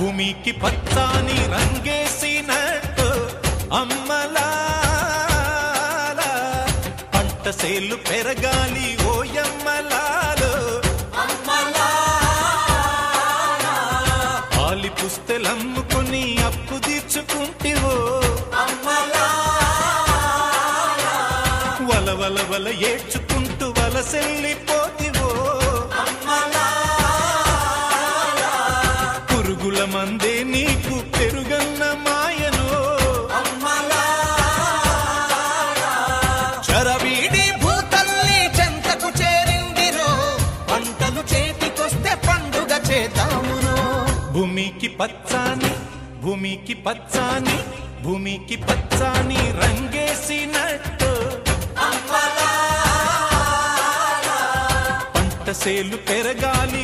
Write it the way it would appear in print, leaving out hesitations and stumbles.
భూమికి పచ్చాని రంగేసినట్టు అమ్మలాల పంట సేలు పెరగాలి ఓయమ్మలాలు ఆలి పుస్తెలమ్ముకొని అప్పు తీర్చుకుంటివో వల వల వల ఏడ్చుకుంటూ వలసెల్లిపోతివో పురుగుల మందే నీకు పెరుగన్న మాయను చరవీడి భూతల్లి చెంతకు చేరిందిరో పంటలు చేతికొస్తే పండుగ చేద్దామునో భూమికి పచ్చాని భూమికి పచ్చాని భూమికి పచ్చాని రంగేసినట్టు పంట సేలు పెరగాలి